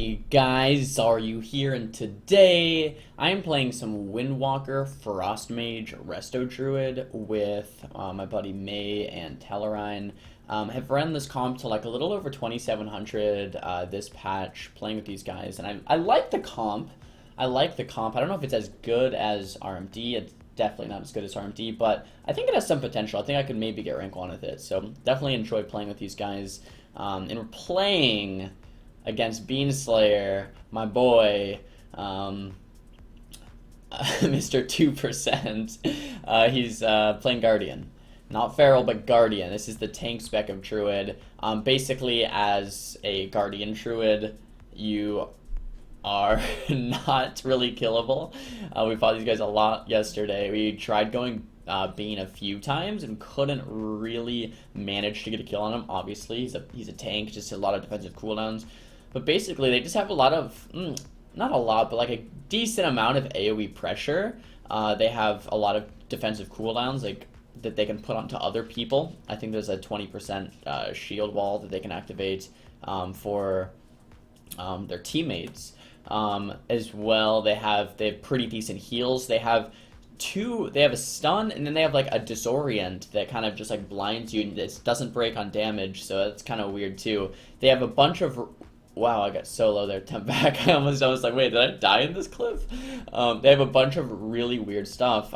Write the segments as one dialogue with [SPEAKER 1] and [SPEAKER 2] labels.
[SPEAKER 1] Hey guys, Xaryu here, and today I am playing some Windwalker Frost Mage Resto Druid with my buddy May and Tellarine. Have run this comp to like a little over 2700 this patch playing with these guys, and I like the comp. I like the comp. I don't know if it's as good as RMD. It's definitely not as good as RMD, but I think it has some potential. I think I could maybe get rank 1 with it, so definitely enjoy playing with these guys. And we're playing against Beanslayer, my boy, Mr. 2%. He's playing Guardian. Not Feral, but Guardian. This is the tank spec of Druid. Basically, as a Guardian Druid, you are not really killable. We fought these guys a lot yesterday. We tried going Bean a few times and couldn't really manage to get a kill on him. Obviously, he's a tank, just a lot of defensive cooldowns. But basically, they just have a lot of, not a lot, but like a decent amount of AoE pressure. They have a lot of defensive cooldowns like that they can put onto other people. I think there's a 20% shield wall that they can activate for their teammates. As well, they have pretty decent heals. They have a stun, and then they have like a disorient that kind of just like blinds you, and it doesn't break on damage, so that's kind of weird too. They have a bunch of, wow, I got so low there, temp back. I was like, wait, did I die in this cliff? They have a bunch of really weird stuff.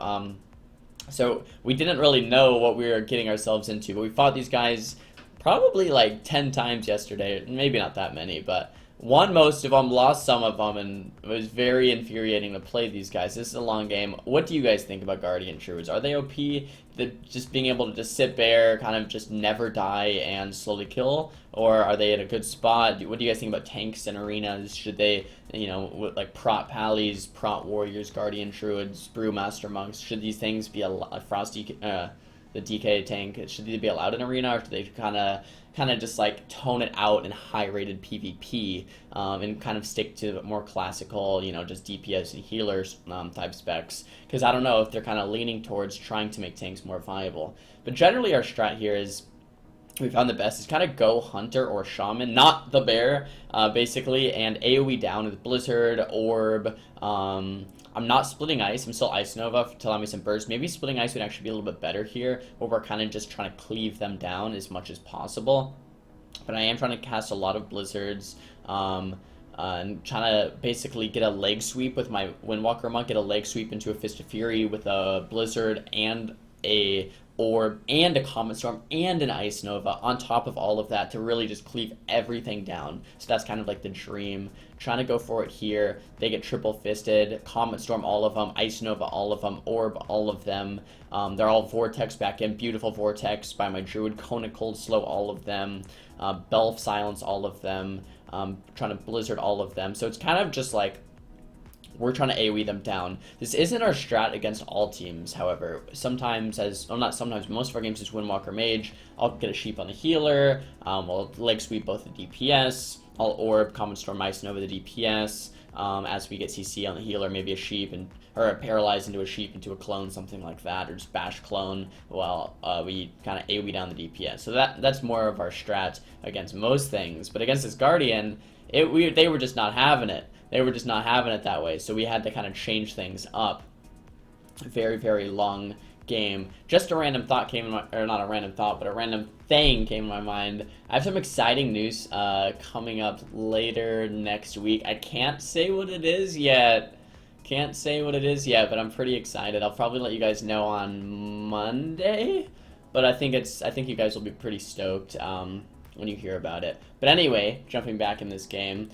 [SPEAKER 1] So we didn't really know what we were getting ourselves into, but we fought these guys probably like 10 times yesterday. Maybe not that many, but won most of them, lost some of them, and it was very infuriating to play these guys. This is a long game. What do you guys think about Guardian Druids? Are they OP? Just being able to just sit there, kind of just never die and slowly kill? Or are they at a good spot? What do you guys think about tanks and arenas? Should they, like prot pallies, prot warriors, Guardian Druids, brewmaster monks, should these things be a frosty, the DK tank, should they be allowed in arena, or should they kind of just like tone it out in high-rated PvP and kind of stick to more classical, just DPS and healers type specs? Because I don't know if they're kind of leaning towards trying to make tanks more viable. But generally, our strat here is, we found the best is kind of go Hunter or Shaman, not the Bear, basically, and AoE down with Blizzard, Orb. I'm not splitting Ice. I'm still Ice Nova to allow me some burst. Maybe splitting Ice would actually be a little bit better here, where we're kind of just trying to cleave them down as much as possible. But I am trying to cast a lot of Blizzards, and trying to basically get a leg sweep with my Windwalker Monk, get a leg sweep into a Fist of Fury with a Blizzard and a Orb and a Comet Storm and an Ice Nova on top of all of that to really just cleave everything down. So that's kind of like the dream. Trying to go for it here. They get triple fisted. Comet Storm, all of them. Ice Nova, all of them. Orb, all of them. They're all Vortex back in. Beautiful Vortex by my Druid. Kona Cold Slow, all of them. Belf Silence, all of them. Trying to Blizzard, all of them. So it's kind of just like we're trying to AoE them down. This isn't our strat against all teams, however. Sometimes, not sometimes, most of our games is Windwalker Mage. I'll get a Sheep on the healer. We'll leg sweep both the DPS. I'll Orb, Common Storm, Ice Nova the DPS. As we get CC on the healer, maybe a Sheep, or a Paralyze into a Sheep, into a Clone, something like that, or just Bash Clone while we kind of AoE down the DPS. So that's more of our strat against most things. But against this Guardian, they were just not having it. They were just not having it that way, so we had to kind of change things up. Very, very long game. Just a random thought came in my, or not a random thought, but a random thing came in my mind. I have some exciting news coming up later next week. I can't say what it is yet. But I'm pretty excited. I'll probably let you guys know on Monday, but I think you guys will be pretty stoked when you hear about it. But anyway, jumping back in this game.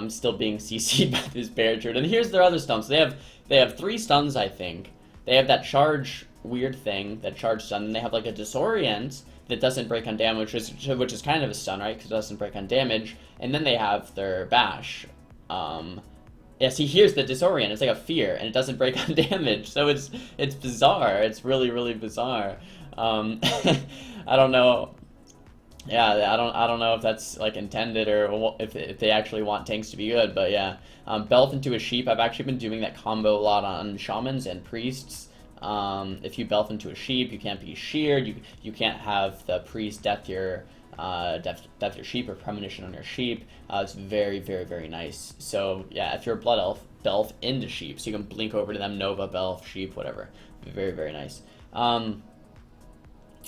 [SPEAKER 1] Still being CC'd by this Bear Druid. And here's their other stuns. They have 3 stuns, I think. They have that charge weird thing, that charge stun. And they have like a disorient that doesn't break on damage, which is kind of a stun, right? Because it doesn't break on damage. And then they have their bash. Yeah, see, here's the disorient. It's like a fear, and it doesn't break on damage. So it's bizarre. It's really, really bizarre. I don't know. Yeah, I don't know if that's like intended or if they actually want tanks to be good, but yeah. Belf into a Sheep. I've actually been doing that combo a lot on Shamans and Priests. If you Belf into a Sheep, you can't be sheared. You can't have the Priest death your death your sheep or premonition on your sheep. It's very, very, very nice. So yeah, if you're a blood elf, belf into sheep, so you can blink over to them, Nova, belf, sheep, whatever. Very, very nice.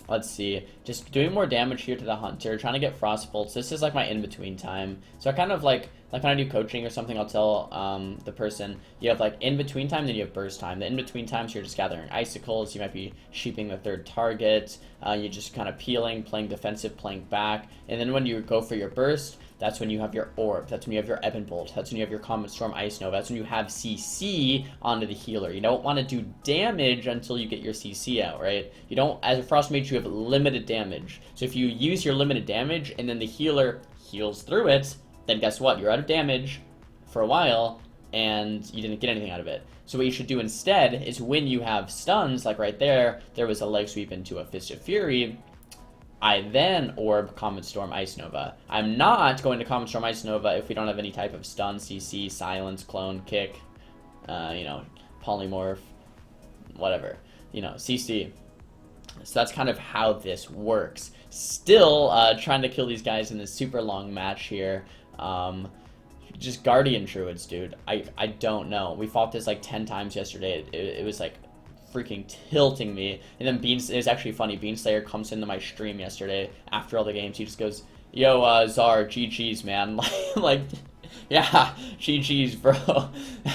[SPEAKER 1] Let's see, just doing more damage here to the hunter, trying to get frost bolts. This is like my in-between time. So I kind of like when I do coaching or something, I'll tell the person, you have like in-between time, then you have burst time. The in-between times, you're just gathering icicles, you might be sheeping the third target, you're just kind of peeling, playing defensive, playing back. And then when you go for your burst, that's when you have your orb, that's when you have your Ebon Bolt, that's when you have your Comet Storm Ice Nova, that's when you have CC onto the healer. You don't want to do damage until you get your CC out, right? You don't, as a Frost Mage, you have limited damage. So if you use your limited damage and then the healer heals through it, then guess what? You're out of damage for a while and you didn't get anything out of it. So what you should do instead is when you have stuns, like right there, there was a leg sweep into a Fist of Fury, I then orb Comet Storm Ice Nova. I'm not going to Comet Storm Ice Nova if we don't have any type of stun, CC, silence, clone, kick, you know, polymorph, whatever, you know, CC. So that's kind of how this works. Still trying to kill these guys in this super long match here. Just Guardian Druids, dude. I don't know. We fought this like 10 times yesterday. It was like freaking tilting me. And then it was actually funny, Beanslayer comes into my stream yesterday after all the games. He just goes, yo, Zar, GG's, man. Like, yeah, GG's, bro.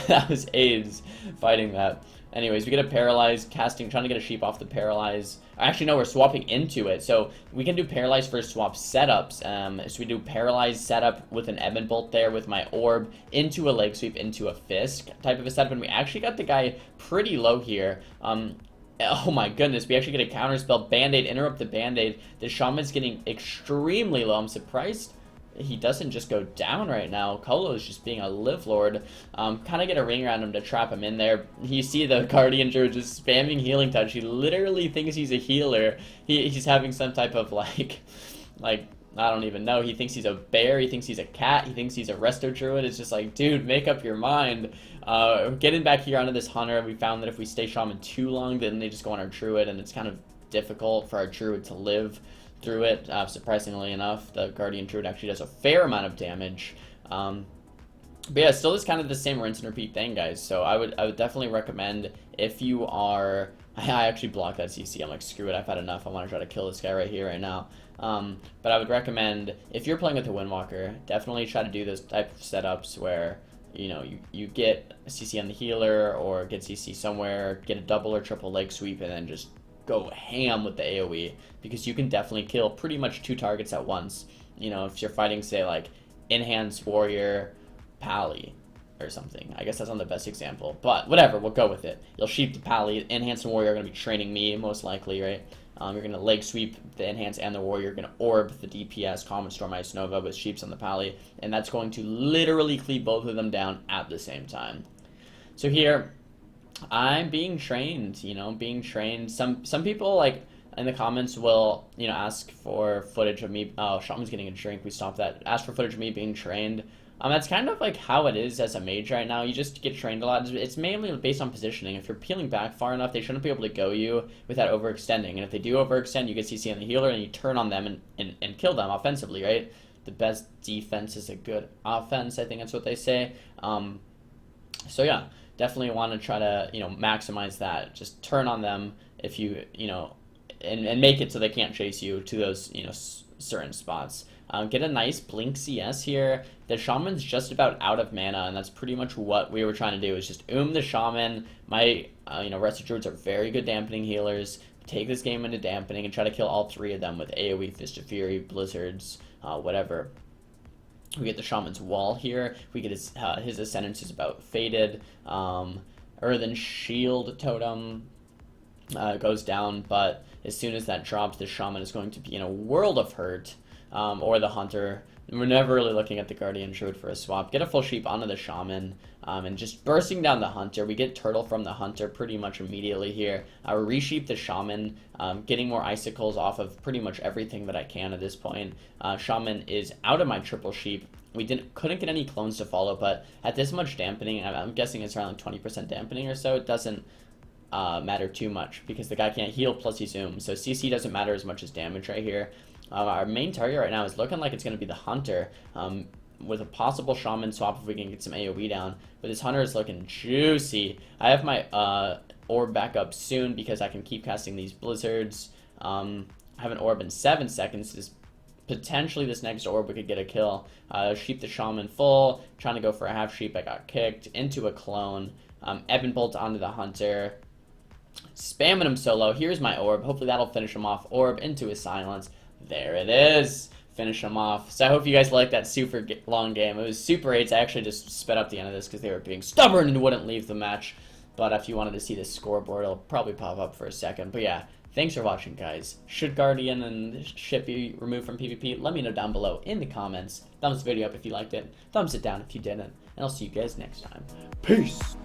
[SPEAKER 1] That was AIDS fighting that. Anyways, we get a Paralyze, trying to get a sheep off the Paralyze. Actually, no, we're swapping into it. So we can do Paralyze first swap setups. So we do Paralyze setup with an Ebon Bolt there with my orb into a leg sweep into a fist type of a setup. And we actually got the guy pretty low here. Oh my goodness, we actually get a counter spell. Band-Aid, interrupt the Band-Aid. The Shaman's getting extremely low. I'm surprised he doesn't just go down right now. Kolo is just being a live lord. Kind of get a ring around him to trap him in there. You see the Guardian Druid just spamming healing touch. He literally thinks he's a healer. He's having some type of like I don't even know. He thinks he's a bear. He thinks he's a cat. He thinks he's a resto druid. It's just like, dude, make up your mind. Getting back here onto this hunter, we found that if we stay shaman too long, then they just go on our druid, and it's kind of difficult for our druid to live through it. Surprisingly enough, the Guardian Druid actually does a fair amount of damage. But yeah, still is kind of the same rinse and repeat thing, guys. So I would definitely recommend if you are... I actually blocked that CC. I'm like, screw it, I've had enough. I want to try to kill this guy right here, right now. But I would recommend, if you're playing with a Windwalker, definitely try to do those type of setups where, you know, you get a CC on the healer or get CC somewhere, get a double or triple leg sweep, and then just go ham with the AoE, because you can definitely kill pretty much 2 targets at once. You know, if you're fighting, say, like, Enhanced Warrior, Pally, or something. I guess that's not the best example, but whatever, we'll go with it. You'll sheep the Pally, Enhanced and Warrior are going to be training me, most likely, right? You're going to leg sweep the Enhanced and the Warrior. You're going to orb the DPS, Comet Storm Ice Nova with sheeps on the Pally, and that's going to literally cleave both of them down at the same time. So here, I'm being trained, you know, being trained. Some people, like, in the comments will, you know, ask for footage of me. Oh, Shaman's getting a drink. We stopped that. Ask for footage of me being trained. That's kind of like how it is as a mage right now. You just get trained a lot. It's mainly based on positioning. If you're peeling back far enough, they shouldn't be able to go you without overextending. And if they do overextend, you get CC on the healer and you turn on them and kill them offensively, right? The best defense is a good offense, I think that's what they say. So yeah, definitely want to try to, you know, maximize that. Just turn on them if you know, and make it so they can't chase you to those, you know, certain spots. Get a nice blink CS here. The Shaman's just about out of mana, and that's pretty much what we were trying to do, is just the Shaman. My, you know, Resto Druids are very good dampening healers. Take this game into dampening and try to kill all 3 of them with AoE, Fist of Fury, Blizzards, whatever. We get the Shaman's Wall here. We get his Ascendance is about faded. Earthen Shield Totem goes down, but as soon as that drops, the Shaman is going to be in a world of hurt. Or the Hunter. We're never really looking at the Guardian Druid for a swap. Get a full sheep onto the Shaman, and just bursting down the Hunter. We get Turtle from the Hunter pretty much immediately here. Resheep the Shaman, getting more icicles off of pretty much everything that I can at this point. Shaman is out of my triple sheep. We couldn't get any clones to follow, but at this much dampening, I'm guessing it's around like 20% dampening or so, it doesn't matter too much, because the guy can't heal plus he zooms, so CC doesn't matter as much as damage right here. Our main target right now is looking like it's going to be the Hunter, with a possible Shaman swap if we can get some AoE down. But this Hunter is looking juicy. I have my orb back up soon because I can keep casting these Blizzards. I have an orb in 7 seconds. Potentially this next orb we could get a kill. Sheep the Shaman full, trying to go for a half sheep. I got kicked into a clone. Ebon Bolt onto the Hunter. Spamming him solo. Here's my orb. Hopefully that'll finish him off. Orb into his silence. There it is. Finish him off. So I hope you guys liked that super long game. It was Super 8s. I actually just sped up the end of this because they were being stubborn and wouldn't leave the match. But if you wanted to see the scoreboard, it'll probably pop up for a second. But yeah, thanks for watching, guys. Should Guardian and Ship be removed from PvP? Let me know down below in the comments. Thumbs the video up if you liked it. Thumbs it down if you didn't. And I'll see you guys next time. Peace!